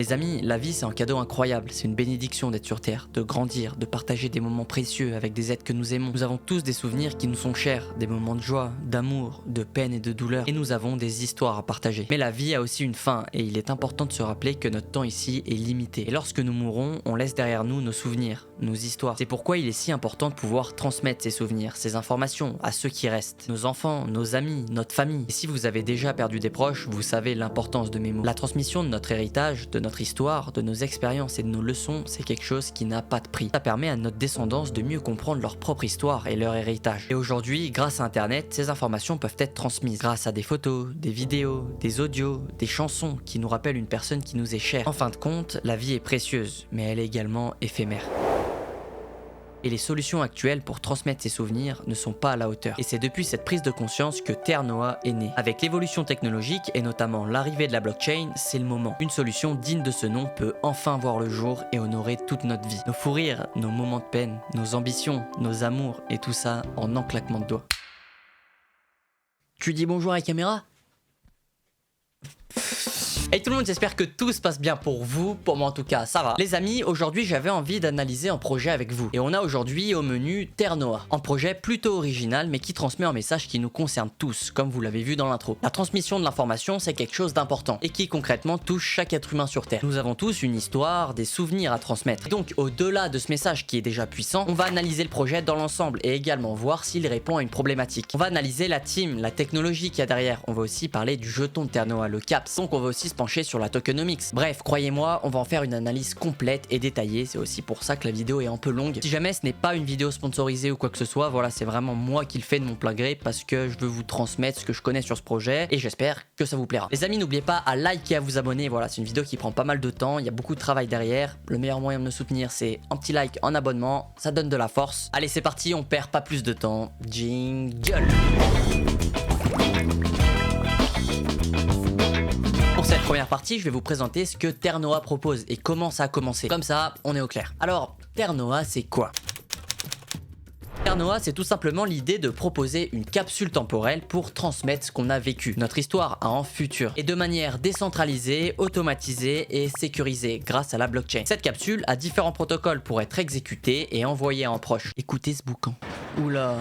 Les amis, la vie c'est un cadeau incroyable, c'est une bénédiction d'être sur Terre, de grandir, de partager des moments précieux avec des êtres que nous aimons. Nous avons tous des souvenirs qui nous sont chers, des moments de joie, d'amour, de peine et de douleur, et nous avons des histoires à partager. Mais la vie a aussi une fin, et il est important de se rappeler que notre temps ici est limité. Et lorsque nous mourrons, on laisse derrière nous nos souvenirs, nos histoires. C'est pourquoi il est si important de pouvoir transmettre ces souvenirs, ces informations à ceux qui restent, nos enfants, nos amis, notre famille. Et si vous avez déjà perdu des proches, vous savez l'importance de mes mots. La transmission de notre héritage, de notre histoire, de nos expériences et de nos leçons, c'est quelque chose qui n'a pas de prix. Ça permet à notre descendance de mieux comprendre leur propre histoire et leur héritage. Et aujourd'hui, grâce à Internet, ces informations peuvent être transmises grâce à des photos, des vidéos, des audios, des chansons qui nous rappellent une personne qui nous est chère. En fin de compte, la vie est précieuse, mais elle est également éphémère. Et les solutions actuelles pour transmettre ces souvenirs ne sont pas à la hauteur. Et c'est depuis cette prise de conscience que Terre Noah est née. Avec l'évolution technologique et notamment l'arrivée de la blockchain, c'est le moment. Une solution digne de ce nom peut enfin voir le jour et honorer toute notre vie. Nos fous rires, nos moments de peine, nos ambitions, nos amours et tout ça en un claquement de doigts. Tu dis bonjour à la caméra ? Hey tout le monde, j'espère que tout se passe bien pour vous, pour moi en tout cas ça va. Les amis, aujourd'hui j'avais envie d'analyser un projet avec vous. Et on a aujourd'hui au menu Terre Noah. Un projet plutôt original mais qui transmet un message qui nous concerne tous, comme vous l'avez vu dans l'intro. La transmission de l'information c'est quelque chose d'important et qui concrètement touche chaque être humain sur Terre. Nous avons tous une histoire, des souvenirs à transmettre. Et donc au-delà de ce message qui est déjà puissant, on va analyser le projet dans l'ensemble et également voir s'il répond à une problématique. On va analyser la team, la technologie qu'il y a derrière. On va aussi parler du jeton de Terre Noah, le CAPS. Donc on va aussi se pencher sur la tokenomics. Bref, croyez-moi, on va en faire une analyse complète et détaillée. C'est aussi pour ça que la vidéo est un peu longue. Si jamais ce n'est pas une vidéo sponsorisée ou quoi que ce soit, voilà, c'est vraiment moi qui le fais de mon plein gré parce que je veux vous transmettre ce que je connais sur ce projet et j'espère que ça vous plaira. Les amis, n'oubliez pas à liker et à vous abonner. Voilà, c'est une vidéo qui prend pas mal de temps. Il y a beaucoup de travail derrière. Le meilleur moyen de me soutenir, c'est un petit like, un abonnement. Ça donne de la force. Allez, c'est parti, on perd pas plus de temps. Jingle. Pour cette première partie, je vais vous présenter ce que Terre Noah propose et comment ça a commencé. Comme ça, on est au clair. Alors, Terre Noah, c'est quoi ? Terre Noah, c'est tout simplement l'idée de proposer une capsule temporelle pour transmettre ce qu'on a vécu, notre histoire à un futur, et de manière décentralisée, automatisée et sécurisée grâce à la blockchain. Cette capsule a différents protocoles pour être exécutée et envoyée à un proche. Écoutez ce boucan. Oula.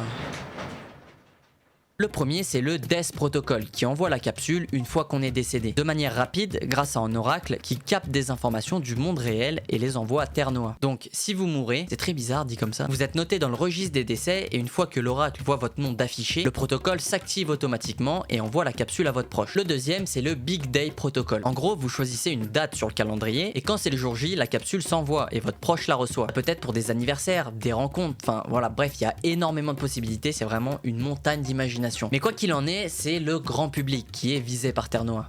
Le premier, c'est le Death Protocol qui envoie la capsule une fois qu'on est décédé, de manière rapide grâce à un oracle qui capte des informations du monde réel et les envoie à Terre Noah. Donc si vous mourrez, c'est très bizarre dit comme ça, vous êtes noté dans le registre des décès et une fois que l'oracle voit votre nom d'affiché, le protocole s'active automatiquement et envoie la capsule à votre proche. Le deuxième, c'est le Big Day Protocol. En gros, vous choisissez une date sur le calendrier et quand c'est le jour J, la capsule s'envoie et votre proche la reçoit. Peut-être pour des anniversaires, des rencontres, enfin voilà, bref, il y a énormément de possibilités, c'est vraiment une montagne d'imagination. Mais quoi qu'il en est, c'est le grand public qui est visé par Terre Noah.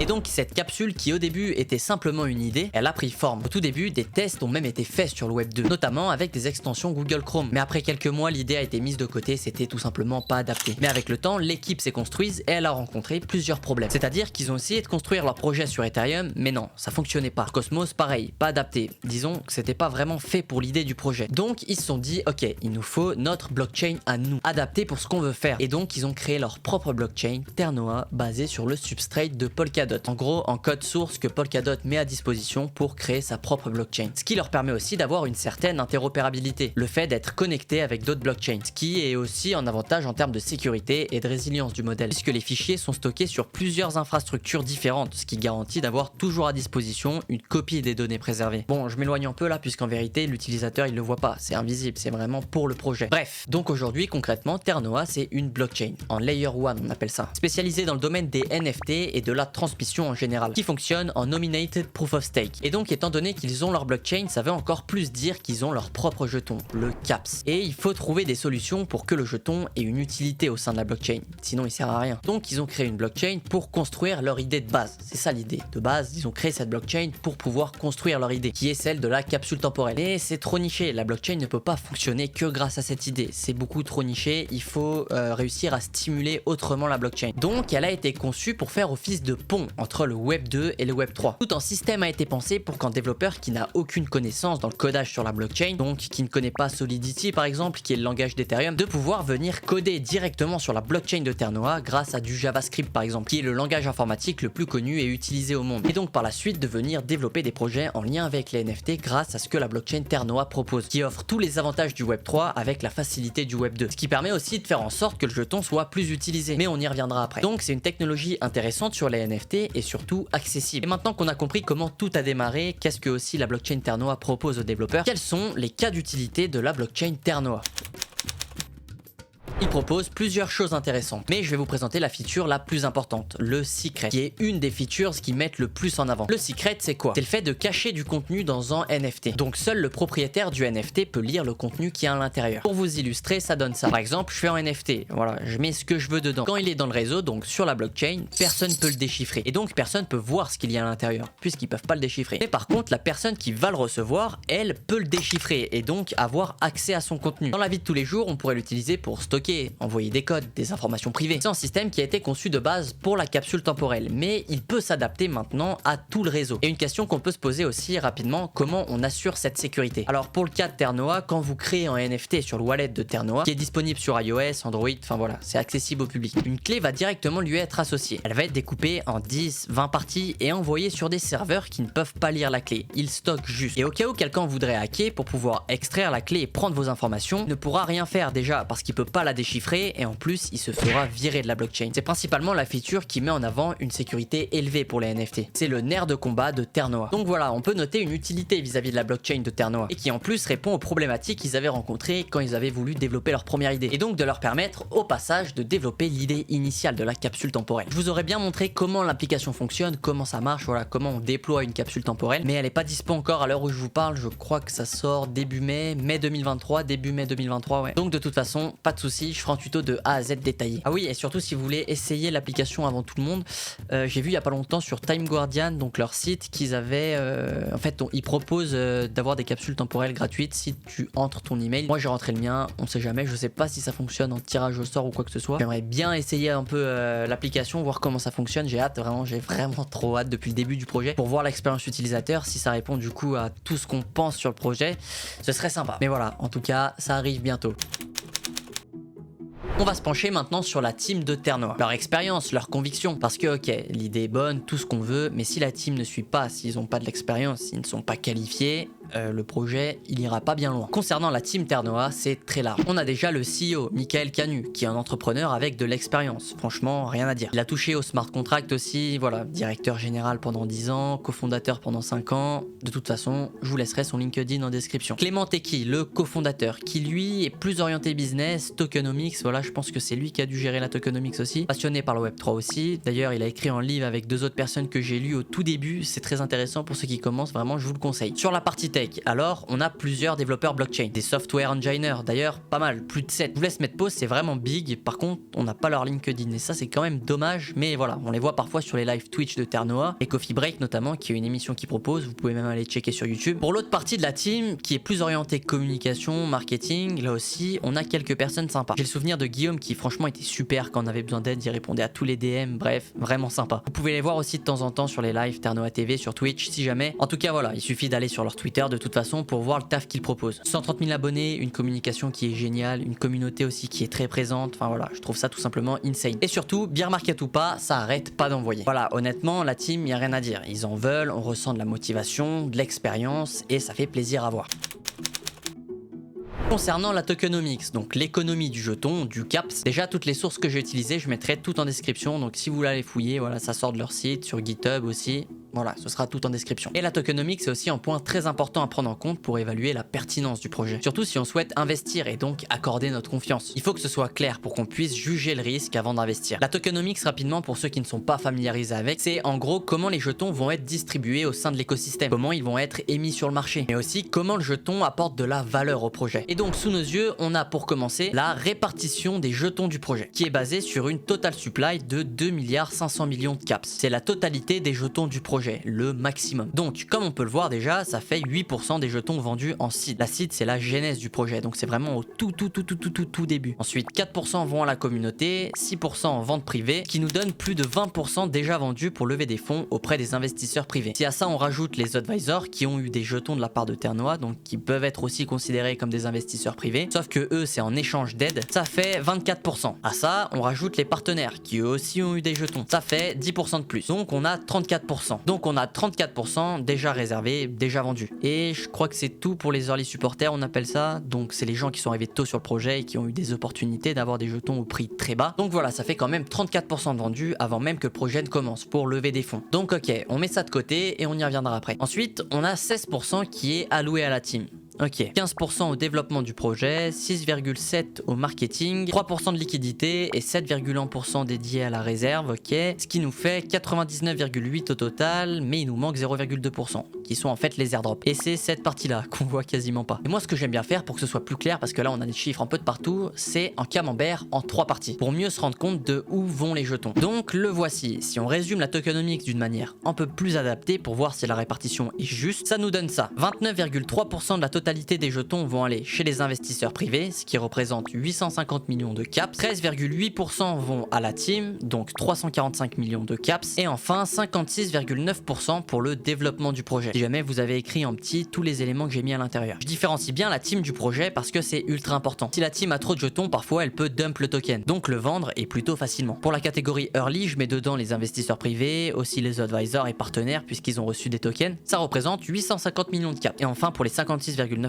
Et donc cette capsule qui au début était simplement une idée, elle a pris forme. Au tout début, des tests ont même été faits sur le web 2, notamment avec des extensions Google Chrome. Mais après quelques mois, l'idée a été mise de côté, c'était tout simplement pas adapté. Mais avec le temps, l'équipe s'est construite et elle a rencontré plusieurs problèmes. C'est-à-dire qu'ils ont essayé de construire leur projet sur Ethereum, mais non, ça fonctionnait pas. Cosmos, pareil, pas adapté. Disons que c'était pas vraiment fait pour l'idée du projet. Donc ils se sont dit, ok, il nous faut notre blockchain à nous, adapté pour ce qu'on veut faire. Et donc ils ont créé leur propre blockchain, Terre Noah, basée sur le substrate de Polkadot. En gros, en code source que Polkadot met à disposition pour créer sa propre blockchain. Ce qui leur permet aussi d'avoir une certaine interopérabilité, le fait d'être connecté avec d'autres blockchains, ce qui est aussi un avantage en termes de sécurité et de résilience du modèle, puisque les fichiers sont stockés sur plusieurs infrastructures différentes, ce qui garantit d'avoir toujours à disposition une copie des données préservées. Bon, je m'éloigne un peu là, puisqu'en vérité, l'utilisateur il le voit pas, c'est invisible, c'est vraiment pour le projet. Bref, donc aujourd'hui, concrètement, Terre Noah, c'est une blockchain, en layer 1 on appelle ça, spécialisée dans le domaine des NFT et de la transmission en général, qui fonctionne en Nominated Proof of Stake. Et donc étant donné qu'ils ont leur blockchain, ça veut encore plus dire qu'ils ont leur propre jeton, le CAPS. Et il faut trouver des solutions pour que le jeton ait une utilité au sein de la blockchain, sinon il sert à rien. Donc ils ont créé une blockchain pour construire leur idée de base. C'est ça l'idée. De base, ils ont créé cette blockchain pour pouvoir construire leur idée, qui est celle de la capsule temporelle. Mais c'est trop niché, la blockchain ne peut pas fonctionner que grâce à cette idée. C'est beaucoup trop niché, il faut réussir à stimuler autrement la blockchain. Donc elle a été conçue pour faire office de pont entre le Web 2 et le Web 3. Tout un système a été pensé pour qu'un développeur qui n'a aucune connaissance dans le codage sur la blockchain, donc qui ne connaît pas Solidity par exemple, qui est le langage d'Ethereum, de pouvoir venir coder directement sur la blockchain de Ternoa grâce à du JavaScript par exemple, qui est le langage informatique le plus connu et utilisé au monde. Et donc par la suite de venir développer des projets en lien avec les NFT grâce à ce que la blockchain Ternoa propose, qui offre tous les avantages du Web 3 avec la facilité du Web 2, ce qui permet aussi de faire en sorte que le jeton soit plus utilisé, mais on y reviendra après. Donc c'est une technologie intéressante sur les NFT et surtout accessible. Et maintenant qu'on a compris comment tout a démarré, qu'est-ce que aussi la blockchain Ternoa propose aux développeurs, quels sont les cas d'utilité de la blockchain Ternoa? Il propose plusieurs choses intéressantes, mais je vais vous présenter la feature la plus importante, le secret, qui est une des features qui mettent le plus en avant. Le secret, c'est quoi? C'est le fait de cacher du contenu dans un NFT. Donc seul le propriétaire du NFT peut lire le contenu qui est à l'intérieur. Pour vous illustrer, ça donne ça. Par exemple, je fais un NFT, voilà, je mets ce que je veux dedans. Quand il est dans le réseau, donc sur la blockchain, personne peut le déchiffrer. Et donc personne peut voir ce qu'il y a à l'intérieur, puisqu'ils peuvent pas le déchiffrer. Mais par contre, la personne qui va le recevoir, elle peut le déchiffrer et donc avoir accès à son contenu. Dans la vie de tous les jours, on pourrait l'utiliser pour stocker, envoyer des codes, des informations privées. C'est un système qui a été conçu de base pour la capsule temporelle, mais il peut s'adapter maintenant à tout le réseau. Et une question qu'on peut se poser aussi rapidement, comment on assure cette sécurité? Alors pour le cas de Ternoa, quand vous créez un NFT sur le wallet de Ternoa, qui est disponible sur iOS, Android, enfin voilà, c'est accessible au public, une clé va directement lui être associée. Elle va être découpée en 10, 20 parties et envoyée sur des serveurs qui ne peuvent pas lire la clé. Ils stockent juste. Et au cas où quelqu'un voudrait hacker pour pouvoir extraire la clé et prendre vos informations, il ne pourra rien faire déjà parce qu'il peut pas la déchiffrer et en plus il se fera virer de la blockchain. C'est principalement la feature qui met en avant une sécurité élevée pour les NFT. C'est le nerf de combat de Ternoa. Donc voilà, on peut noter une utilité vis-à-vis de la blockchain de Ternoa et qui en plus répond aux problématiques qu'ils avaient rencontrées quand ils avaient voulu développer leur première idée et donc de leur permettre au passage de développer l'idée initiale de la capsule temporelle. Je vous aurais bien montré comment l'application fonctionne, comment ça marche, voilà, comment on déploie une capsule temporelle, mais elle est pas dispo encore à l'heure où je vous parle. Je crois que ça sort début mai 2023, début mai 2023, ouais. Donc de toute façon, pas de souci, je ferai un tuto de A à Z détaillé. Ah oui, et surtout si vous voulez essayer l'application avant tout le monde, j'ai vu il y a pas longtemps sur Time Guardian, donc leur site, qu'ils avaient en fait ils proposent d'avoir des capsules temporelles gratuites si tu entres ton email. Moi j'ai rentré le mien, on sait jamais, je sais pas si ça fonctionne en tirage au sort ou quoi que ce soit. J'aimerais bien essayer un peu l'application, voir comment ça fonctionne. J'ai hâte, vraiment, j'ai vraiment trop hâte depuis le début du projet pour voir l'expérience utilisateur, si ça répond du coup à tout ce qu'on pense sur le projet, ce serait sympa. Mais voilà, en tout cas ça arrive bientôt. On va se pencher maintenant sur la team de Ternoa, leur expérience, leur conviction, parce que ok, l'idée est bonne, tout ce qu'on veut, mais si la team ne suit pas, s'ils n'ont pas de l'expérience, s'ils ne sont pas qualifiés, le projet il ira pas bien loin. Concernant la team Ternoa, c'est très large. On a déjà le CEO, Michael Canu, qui est un entrepreneur avec de l'expérience, franchement rien à dire. Il a touché au smart contract aussi, voilà, directeur général pendant 10 ans, cofondateur pendant 5 ans, de toute façon je vous laisserai son LinkedIn en description. Clément Teki, le cofondateur, qui lui est plus orienté business, tokenomics, voilà, je pense que c'est lui qui a dû gérer la tokenomics aussi, passionné par le Web3 aussi. D'ailleurs il a écrit un livre avec 2 autres personnes que j'ai lu au tout début, c'est très intéressant pour ceux qui commencent, vraiment je vous le conseille. Sur la partie tech, alors on a plusieurs développeurs blockchain, des software engineers, d'ailleurs pas mal, plus de 7. Je vous laisse mettre pause, c'est vraiment big, par contre on n'a pas leur LinkedIn et ça c'est quand même dommage, mais voilà, on les voit parfois sur les live Twitch de Ternoa et Coffee Break notamment, qui est une émission qu'ils proposent, vous pouvez même aller checker sur YouTube. Pour l'autre partie de la team, qui est plus orientée communication, marketing, là aussi on a quelques personnes sympas. J'ai le souvenir de Guillaume qui franchement était super quand on avait besoin d'aide, il répondait à tous les DM, bref, vraiment sympa. Vous pouvez les voir aussi de temps en temps sur les lives Ternoa TV, sur Twitch si jamais. En tout cas voilà, il suffit d'aller sur leur Twitter de toute façon pour voir le taf qu'ils proposent. 130 000 abonnés, une communication qui est géniale, une communauté aussi qui est très présente, enfin voilà, je trouve ça tout simplement insane. Et surtout, bien market ou pas, ça arrête pas d'envoyer. Voilà, honnêtement, la team, y a rien à dire. Ils en veulent, on ressent de la motivation, de l'expérience et ça fait plaisir à voir. Concernant la tokenomics, donc l'économie du jeton, du CAPS, déjà toutes les sources que j'ai utilisées, je mettrai tout en description, donc si vous voulez aller fouiller, voilà, ça sort de leur site, sur GitHub aussi, voilà, ce sera tout en description. Et la tokenomics, c'est aussi un point très important à prendre en compte pour évaluer la pertinence du projet. Surtout si on souhaite investir et donc accorder notre confiance. Il faut que ce soit clair pour qu'on puisse juger le risque avant d'investir. La tokenomics, rapidement, pour ceux qui ne sont pas familiarisés avec, c'est en gros comment les jetons vont être distribués au sein de l'écosystème, comment ils vont être émis sur le marché, mais aussi comment le jeton apporte de la valeur au projet. Et donc sous nos yeux, on a pour commencer la répartition des jetons du projet, qui est basée sur une total supply de 2,5 milliards de caps. C'est la totalité des jetons du projet. projet, le maximum. Donc comme on peut le voir déjà, ça fait 8% des jetons vendus en seed. La seed c'est la genèse du projet, donc c'est vraiment au tout début. Ensuite 4% vont à la communauté, 6% en vente privée, qui nous donne plus de 20% déjà vendus pour lever des fonds auprès des investisseurs privés. Si à ça on rajoute les advisors qui ont eu des jetons de la part de Ternoa, donc qui peuvent être aussi considérés comme des investisseurs privés, sauf que eux c'est en échange d'aide, ça fait 24%. À ça on rajoute les partenaires qui eux aussi ont eu des jetons, ça fait 10% de plus. Donc on a 34%. Donc on a 34% déjà réservés, déjà vendus. Et je crois que c'est tout pour les early supporters, on appelle ça. Donc c'est les gens qui sont arrivés tôt sur le projet et qui ont eu des opportunités d'avoir des jetons au prix très bas. Donc voilà, ça fait quand même 34% de vendus avant même que le projet ne commence pour lever des fonds. Donc ok, on met ça de côté et on y reviendra après. Ensuite, on a 16% qui est alloué à la team. Ok, 15% au développement du projet, 6,7% au marketing, 3% de liquidité et 7,1% dédié à la réserve, ok. Ce qui nous fait 99,8% au total, mais il nous manque 0,2%, qui sont en fait les airdrops. Et c'est cette partie-là qu'on voit quasiment pas. Et moi ce que j'aime bien faire pour que ce soit plus clair, parce que là on a des chiffres un peu de partout, c'est en camembert en 3 parties, pour mieux se rendre compte de où vont les jetons. Donc le voici, si on résume la tokenomics d'une manière un peu plus adaptée pour voir si la répartition est juste, ça nous donne ça. 29,3% de la totalité des jetons vont aller chez les investisseurs privés, ce qui représente 850 millions de caps, 13,8% vont à la team, donc 345 millions de caps, et enfin 56,9% pour le développement du projet. Si jamais vous avez écrit en petit tous les éléments que j'ai mis à l'intérieur. Je différencie bien la team du projet parce que c'est ultra important. Si la team a trop de jetons, parfois elle peut dump le token, donc le vendre et plutôt facilement. Pour la catégorie early, je mets dedans les investisseurs privés, aussi les advisors et partenaires puisqu'ils ont reçu des tokens. Ça représente 850 millions de caps. Et enfin pour les 56,9%,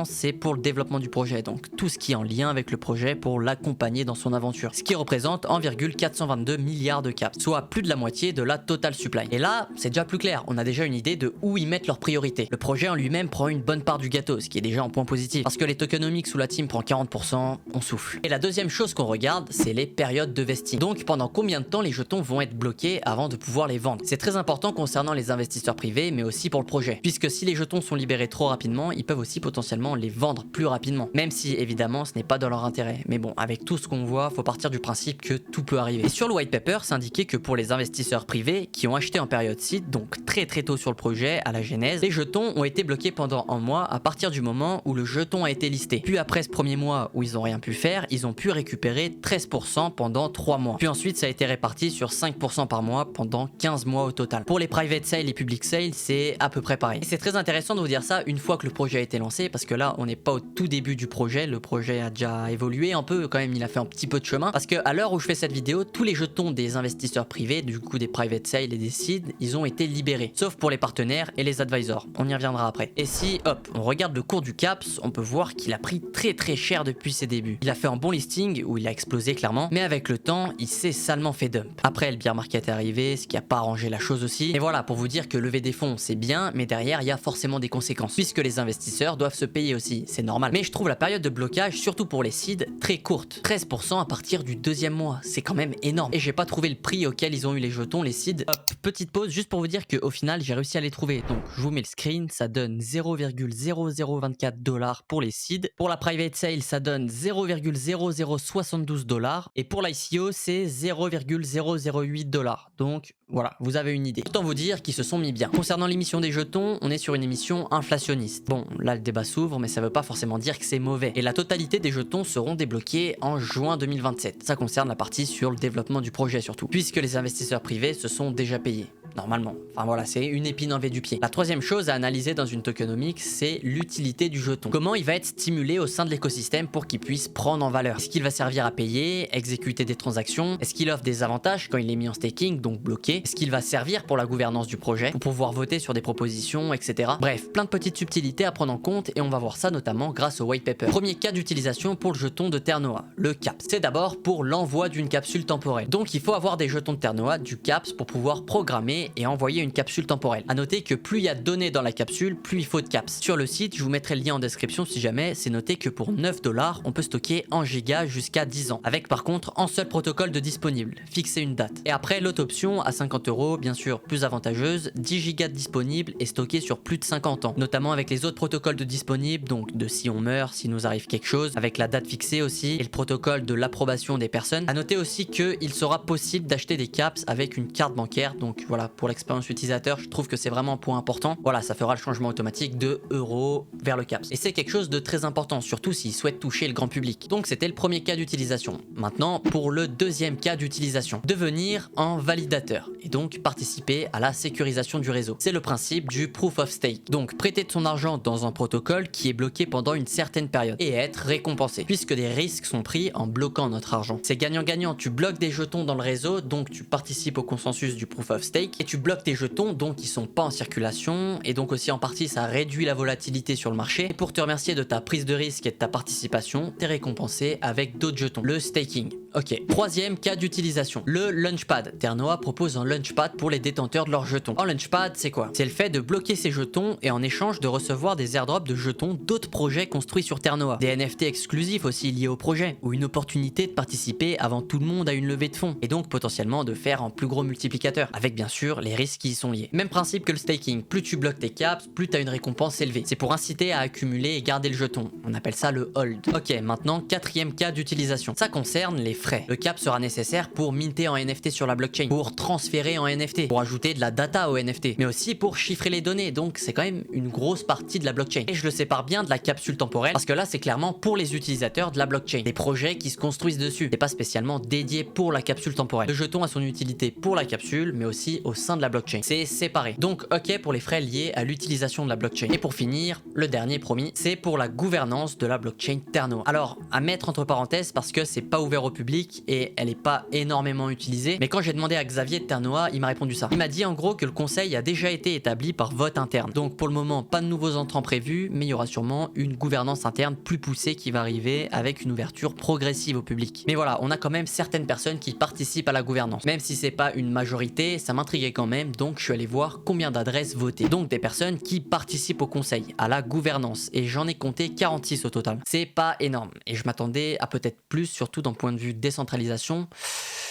c'est pour le développement du projet, donc tout ce qui est en lien avec le projet pour l'accompagner dans son aventure, ce qui représente 1,422 milliards de caps, soit plus de la moitié de la total supply. Et là, c'est déjà plus clair, on a déjà une idée de où ils mettent leurs priorités. Le projet en lui-même prend une bonne part du gâteau, ce qui est déjà un point positif, parce que les tokenomics sous la team prend 40%, on souffle. Et la deuxième chose qu'on regarde, c'est les périodes de vesting. Donc pendant combien de temps les jetons vont être bloqués avant de pouvoir les vendre. C'est très important concernant les investisseurs privés, mais aussi pour le projet, puisque si les jetons sont libérés trop rapidement, ils peuvent aussi potentiellement les vendre plus rapidement, même si évidemment ce n'est pas dans leur intérêt. Mais bon, avec tout ce qu'on voit, faut partir du principe que tout peut arriver. Et sur le white paper, c'est indiqué que pour les investisseurs privés qui ont acheté en période seed, donc très tôt sur le projet, à la genèse, les jetons ont été bloqués pendant un mois à partir du moment où le jeton a été listé. Puis après ce premier mois où ils n'ont rien pu faire, ils ont pu récupérer 13% pendant 3 mois. Puis ensuite ça a été réparti sur 5% par mois pendant 15 mois au total. Pour les private sales et public sales, c'est à peu près pareil. Et c'est très intéressant de vous dire ça une fois que le projet a été lancé, parce que là on n'est pas au tout début du projet, le projet a déjà évolué un peu quand même, il a fait un petit peu de chemin, parce que à l'heure où je fais cette vidéo, tous les jetons des investisseurs privés, du coup des private sales et des seed, ils ont été libérés, sauf pour les partenaires et les advisors, on y reviendra après. Et si hop, on regarde le cours du CAPS, on peut voir qu'il a pris très cher depuis ses débuts. Il a fait un bon listing où il a explosé clairement, mais avec le temps, il s'est salement fait dump. Après le bear market est arrivé, ce qui a pas arrangé la chose aussi. Et voilà, pour vous dire que lever des fonds c'est bien, mais derrière il y a forcément des conséquences, puisque les investisseurs doivent se payer aussi, c'est normal. Mais je trouve la période de blocage, surtout pour les seeds, très courte. 13% à partir du deuxième mois, c'est quand même énorme. Et j'ai pas trouvé le prix auquel ils ont eu les jetons, les seeds. Hop, petite pause juste pour vous dire qu'au final j'ai réussi à les trouver. Donc je vous mets le screen, ça donne 0,0024 $ pour les seeds. Pour la private sale, ça donne 0,0072 $. Et pour l'ICO, c'est 0,008 $. Donc voilà, vous avez une idée. Autant vous dire qu'ils se sont mis bien. Concernant l'émission des jetons, on est sur une émission inflationniste. Bon, là le débat s'ouvre, mais ça veut pas forcément dire que c'est mauvais. Et la totalité des jetons seront débloqués en juin 2027. Ça concerne la partie sur le développement du projet surtout, puisque les investisseurs privés se sont déjà payés. Normalement. Enfin voilà, c'est une épine enlevée du pied. La troisième chose à analyser dans une tokenomics, c'est l'utilité du jeton. Comment il va être stimulé au sein de l'écosystème pour qu'il puisse prendre en valeur. Est-ce qu'il va servir à payer, exécuter des transactions? Est-ce qu'il offre des avantages quand il est mis en staking, donc bloqué? Est-ce qu'il va servir pour la gouvernance du projet, pour pouvoir voter sur des propositions, etc. Bref, plein de petites subtilités à prendre en compte et on va voir ça notamment grâce au white paper. Premier cas d'utilisation pour le jeton de Ternoa, le CAPS. C'est d'abord pour l'envoi d'une capsule temporelle. Donc il faut avoir des jetons de Ternoa, du CAPS, pour pouvoir programmer et envoyer une capsule temporelle. A noter que plus il y a de données dans la capsule, plus il faut de CAPS. Sur le site, je vous mettrai le lien en description si jamais, c'est noté que pour 9 $, on peut stocker 1 giga jusqu'à 10 ans. Avec par contre un seul protocole de disponible, fixer une date. Et après l'autre option à 50 €, bien sûr plus avantageuse, 10 gigas de disponible et stocké sur plus de 50 ans. Notamment avec les autres protocoles de disponible, donc de si on meurt, si nous arrive quelque chose, avec la date fixée aussi, et le protocole de l'approbation des personnes. A noter aussi qu'il sera possible d'acheter des CAPS avec une carte bancaire, donc voilà, pour l'expérience utilisateur, je trouve que c'est vraiment un point important. Voilà, ça fera le changement automatique de euro vers le CAPS. Et c'est quelque chose de très important, surtout s'ils souhaitent toucher le grand public. Donc c'était le premier cas d'utilisation. Maintenant, pour le deuxième cas d'utilisation, devenir un validateur et donc participer à la sécurisation du réseau. C'est le principe du proof of stake. Donc prêter de son argent dans un protocole qui est bloqué pendant une certaine période et être récompensé, puisque des risques sont pris en bloquant notre argent. C'est gagnant-gagnant, tu bloques des jetons dans le réseau, donc tu participes au consensus du proof of stake, et tu bloques tes jetons, donc ils sont pas en circulation, et donc aussi en partie ça réduit la volatilité sur le marché. Et pour te remercier de ta prise de risque et de ta participation, t'es récompensé avec d'autres jetons. Le staking. Ok. Troisième cas d'utilisation, le Launchpad. Ternoa propose un Launchpad pour les détenteurs de leurs jetons. Un Launchpad, c'est quoi? C'est le fait de bloquer ces jetons et en échange de recevoir des airdrops de jetons d'autres projets construits sur Ternoa. Des NFT exclusifs aussi liés au projet, ou une opportunité de participer avant tout le monde à une levée de fonds, et donc potentiellement de faire un plus gros multiplicateur, avec bien sûr les risques qui y sont liés. Même principe que le staking, plus tu bloques tes caps, plus tu as une récompense élevée. C'est pour inciter à accumuler et garder le jeton. On appelle ça le hold. Ok, maintenant quatrième cas d'utilisation. Ça concerne les frais. Le cap sera nécessaire pour minter en NFT sur la blockchain, pour transférer en NFT, pour ajouter de la data au NFT, mais aussi pour chiffrer les données, donc c'est quand même une grosse partie de la blockchain. Et je le sépare bien de la capsule temporelle, parce que là c'est clairement pour les utilisateurs de la blockchain, des projets qui se construisent dessus. C'est pas spécialement dédié pour la capsule temporelle. Le jeton a son utilité pour la capsule, mais aussi au sein de la blockchain. C'est séparé. Donc ok pour les frais liés à l'utilisation de la blockchain. Et pour finir, le dernier promis, c'est pour la gouvernance de la blockchain Ternoa. Alors à mettre entre parenthèses parce que c'est pas ouvert au public et elle est pas énormément utilisée, mais quand j'ai demandé à Xavier de Ternoa, il m'a répondu ça. Il m'a dit en gros que le conseil a déjà été établi par vote interne. Donc pour le moment, pas de nouveaux entrants prévus, mais il y aura sûrement une gouvernance interne plus poussée qui va arriver avec une ouverture progressive au public. Mais voilà, on a quand même certaines personnes qui participent à la gouvernance. Même si c'est pas une majorité, ça m'intriguait quand même, donc je suis allé voir combien d'adresses votées. Donc des personnes qui participent au conseil, à la gouvernance, et j'en ai compté 46 au total. C'est pas énorme, et je m'attendais à peut-être plus, surtout d'un point de vue décentralisation.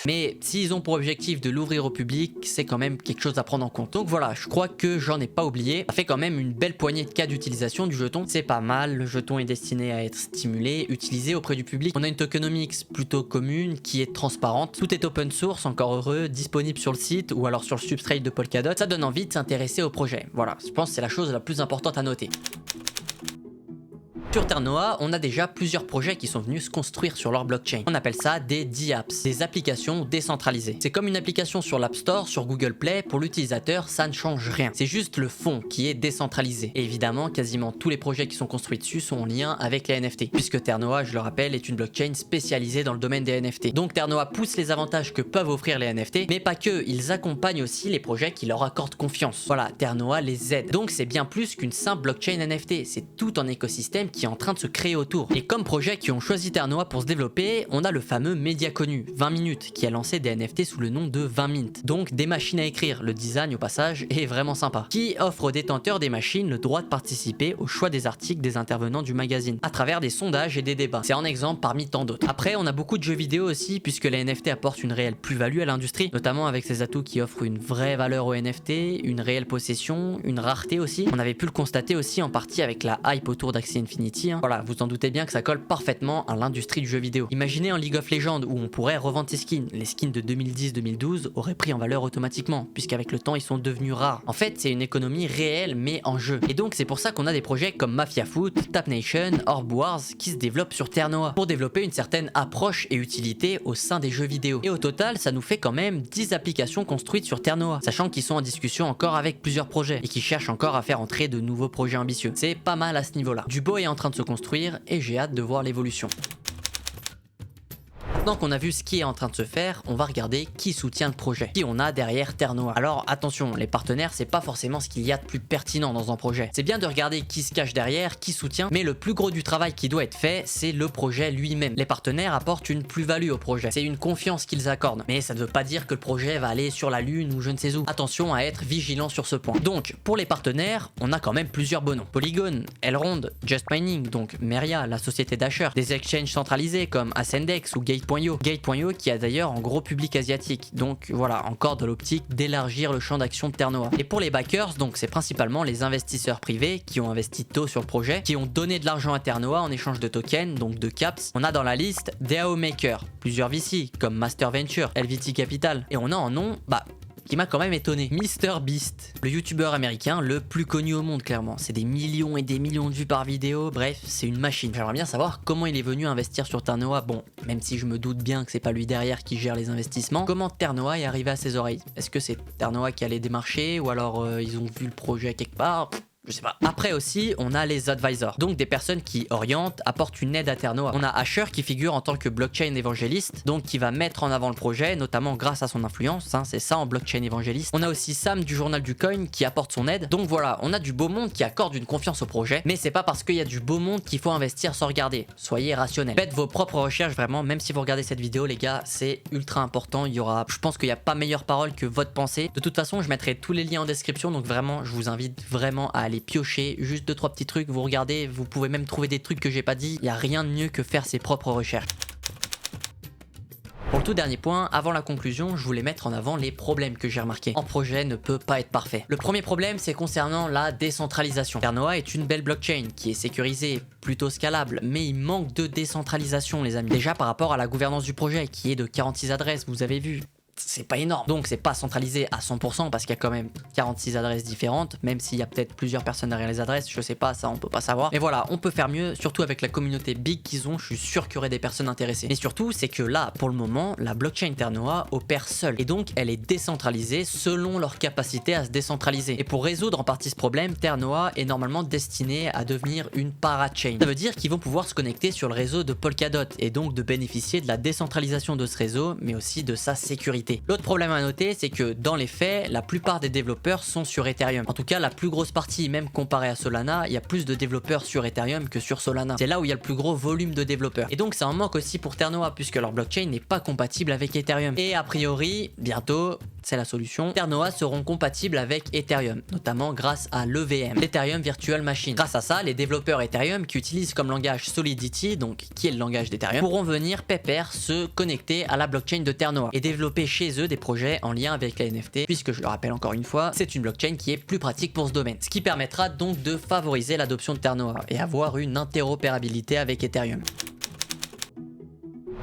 Mais s'ils ont pour objectif de l'ouvrir au public, c'est quand même quelque chose à prendre en compte. Donc voilà, je crois que j'en ai pas oublié. Ça fait quand même une belle poignée de cas d'utilisation du jeton. C'est pas mal, le jeton est destiné à être stimulé, utilisé auprès du public. On a une tokenomics plutôt commune qui est transparente. Tout est open source, encore heureux, disponible sur le site ou alors sur le substrate de Polkadot. Ça donne envie de s'intéresser au projet. Voilà, je pense que c'est la chose la plus importante à noter. Sur Ternoa, on a déjà plusieurs projets qui sont venus se construire sur leur blockchain. On appelle ça des DApps, des applications décentralisées. C'est comme une application sur l'App Store, sur Google Play. Pour l'utilisateur, ça ne change rien. C'est juste le fond qui est décentralisé. Et évidemment, quasiment tous les projets qui sont construits dessus sont en lien avec les NFT, puisque Ternoa, je le rappelle, est une blockchain spécialisée dans le domaine des NFT. Donc Ternoa pousse les avantages que peuvent offrir les NFT, mais pas que, ils accompagnent aussi les projets qui leur accordent confiance. Voilà, Ternoa les aide. Donc c'est bien plus qu'une simple blockchain NFT, c'est tout un écosystème qui est en train de se créer autour. Et comme projets qui ont choisi Ternoa pour se développer, on a le fameux média connu, 20 minutes, qui a lancé des NFT sous le nom de 20 Mint. Donc des machines à écrire, le design au passage est vraiment sympa. Qui offre aux détenteurs des machines le droit de participer au choix des articles des intervenants du magazine, à travers des sondages et des débats. C'est un exemple parmi tant d'autres. Après, on a beaucoup de jeux vidéo aussi, puisque les NFT apportent une réelle plus-value à l'industrie, notamment avec ces atouts qui offrent une vraie valeur aux NFT, une réelle possession, une rareté aussi. On avait pu le constater aussi en partie avec la hype autour d'Axie Infinity. Voilà, vous en doutez bien que ça colle parfaitement à l'industrie du jeu vidéo. Imaginez un League of Legends où on pourrait revendre ses skins. Les skins de 2010-2012 auraient pris en valeur automatiquement, puisqu'avec le temps ils sont devenus rares. En fait, c'est une économie réelle mais en jeu. Et donc c'est pour ça qu'on a des projets comme Mafia Foot, Tap Nation, Orb Wars qui se développent sur Ternoa, pour développer une certaine approche et utilité au sein des jeux vidéo. Et au total, ça nous fait quand même 10 applications construites sur Ternoa, sachant qu'ils sont en discussion encore avec plusieurs projets, et qui cherchent encore à faire entrer de nouveaux projets ambitieux. C'est pas mal à ce niveau-là. Du beau est en train de se construire, et j'ai hâte de voir l'évolution. Maintenant qu'on a vu ce qui est en train de se faire, on va regarder qui soutient le projet, qui on a derrière Ternoa. Alors attention, les partenaires c'est pas forcément ce qu'il y a de plus pertinent dans un projet. C'est bien de regarder qui se cache derrière, qui soutient, mais le plus gros du travail qui doit être fait, c'est le projet lui-même. Les partenaires apportent une plus-value au projet, c'est une confiance qu'ils accordent, mais ça ne veut pas dire que le projet va aller sur la lune ou je ne sais où. Attention à être vigilant sur ce point. Donc pour les partenaires, on a quand même plusieurs beaux noms. Polygon, Elrond, Just Mining, donc Meria, la société d'Asher, des exchanges centralisés comme Ascendex ou Gate.io. Gate.io qui a d'ailleurs un gros public asiatique, donc voilà, encore de l'optique d'élargir le champ d'action de Ternoa. Et pour les backers, donc c'est principalement les investisseurs privés qui ont investi tôt sur le projet, qui ont donné de l'argent à Ternoa en échange de tokens, donc de caps. On a dans la liste DAO Maker, plusieurs VC comme Master Venture, LVT Capital, et on a en nom, qui m'a quand même étonné. MrBeast, le youtubeur américain le plus connu au monde clairement. C'est des millions et des millions de vues par vidéo, bref, c'est une machine. J'aimerais bien savoir comment il est venu investir sur Ternoa. Bon, même si je me doute bien que c'est pas lui derrière qui gère les investissements, comment Ternoa est arrivé à ses oreilles? Est-ce que c'est Ternoa qui allait démarcher ou alors ils ont vu le projet quelque part? Je sais pas. Après aussi, on a les advisors, donc des personnes qui orientent, apportent une aide à Ternoa. On a Asher qui figure en tant que blockchain évangéliste, donc qui va mettre en avant le projet, notamment grâce à son influence, hein, c'est ça en blockchain évangéliste. On a aussi Sam du journal du coin qui apporte son aide. Donc voilà, on a du beau monde qui accorde une confiance au projet, mais c'est pas parce qu'il y a du beau monde qu'il faut investir sans regarder. Soyez rationnels. Faites vos propres recherches vraiment, même si vous regardez cette vidéo les gars, c'est ultra important. Je pense qu'il n'y a pas meilleure parole que votre pensée. De toute façon, je mettrai tous les liens en description, donc vraiment, je vous invite vraiment à aller piocher juste 2-3 petits trucs, vous regardez, vous pouvez même trouver des trucs que j'ai pas dit, il n'y a rien de mieux que faire ses propres recherches. Pour le tout dernier point, avant la conclusion, je voulais mettre en avant les problèmes que j'ai remarqués. Un projet ne peut pas être parfait. Le premier problème, c'est concernant la décentralisation. Ternoa est une belle blockchain qui est sécurisée, plutôt scalable, mais il manque de décentralisation les amis. Déjà par rapport à la gouvernance du projet qui est de 46 adresses, vous avez vu. C'est pas énorme. Donc c'est pas centralisé à 100% parce qu'il y a quand même 46 adresses différentes, même s'il y a peut-être plusieurs personnes derrière les adresses, je sais pas, ça on peut pas savoir. Mais voilà, on peut faire mieux, surtout avec la communauté big qu'ils ont, je suis sûr qu'il y aurait des personnes intéressées. Mais surtout, c'est que là, pour le moment, la blockchain Ternoa opère seule. Et donc elle est décentralisée selon leur capacité à se décentraliser. Et pour résoudre en partie ce problème, Ternoa est normalement destiné à devenir une parachain. Ça veut dire qu'ils vont pouvoir se connecter sur le réseau de Polkadot et donc de bénéficier de la décentralisation de ce réseau, mais aussi de sa sécurité. L'autre problème à noter, c'est que dans les faits, la plupart des développeurs sont sur Ethereum. En tout cas, la plus grosse partie, même comparé à Solana, il y a plus de développeurs sur Ethereum que sur Solana. C'est là où il y a le plus gros volume de développeurs. Et donc, ça en manque aussi pour Ternoa, puisque leur blockchain n'est pas compatible avec Ethereum. Et a priori, bientôt, c'est la solution, Ternoa seront compatibles avec Ethereum, notamment grâce à l'EVM, l'Ethereum Virtual Machine. Grâce à ça, les développeurs Ethereum qui utilisent comme langage Solidity, donc qui est le langage d'Ethereum, pourront venir pépère se connecter à la blockchain de Ternoa et développer chez eux des projets en lien avec la NFT, puisque je le rappelle encore une fois, c'est une blockchain qui est plus pratique pour ce domaine. Ce qui permettra donc de favoriser l'adoption de Ternoa et avoir une interopérabilité avec Ethereum.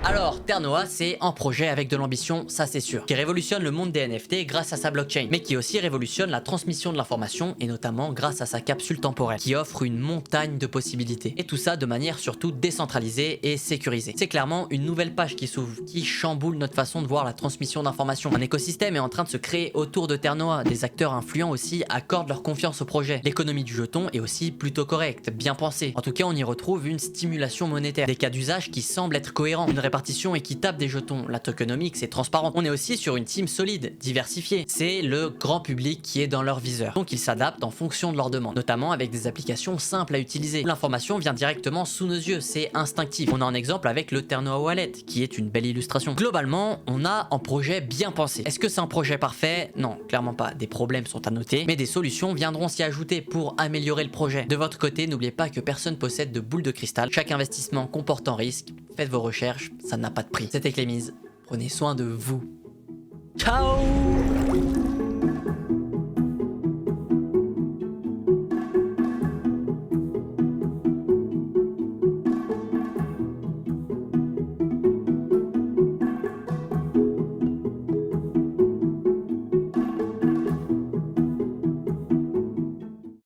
Alors, Ternoa, c'est un projet avec de l'ambition, ça c'est sûr, qui révolutionne le monde des NFT grâce à sa blockchain, mais qui aussi révolutionne la transmission de l'information et notamment grâce à sa capsule temporelle, qui offre une montagne de possibilités. Et tout ça de manière surtout décentralisée et sécurisée. C'est clairement une nouvelle page qui s'ouvre, qui chamboule notre façon de voir la transmission d'informations. Un écosystème est en train de se créer autour de Ternoa. Des acteurs influents aussi accordent leur confiance au projet. L'économie du jeton est aussi plutôt correcte, bien pensée. En tout cas, on y retrouve une stimulation monétaire, des cas d'usage qui semblent être cohérents, une répartition équitable des jetons, la tokenomics c'est transparent. On est aussi sur une team solide, diversifiée. C'est le grand public qui est dans leur viseur. Donc ils s'adaptent en fonction de leurs demandes, notamment avec des applications simples à utiliser. L'information vient directement sous nos yeux, c'est instinctif. On a un exemple avec le Ternoa Wallet, qui est une belle illustration. Globalement, on a un projet bien pensé. Est-ce que c'est un projet parfait? Non, clairement pas. Des problèmes sont à noter, mais des solutions viendront s'y ajouter pour améliorer le projet. De votre côté, n'oubliez pas que personne possède de boule de cristal. Chaque investissement comporte un risque. Faites vos recherches, ça n'a pas de prix. C'était Clémise, prenez soin de vous. Ciao!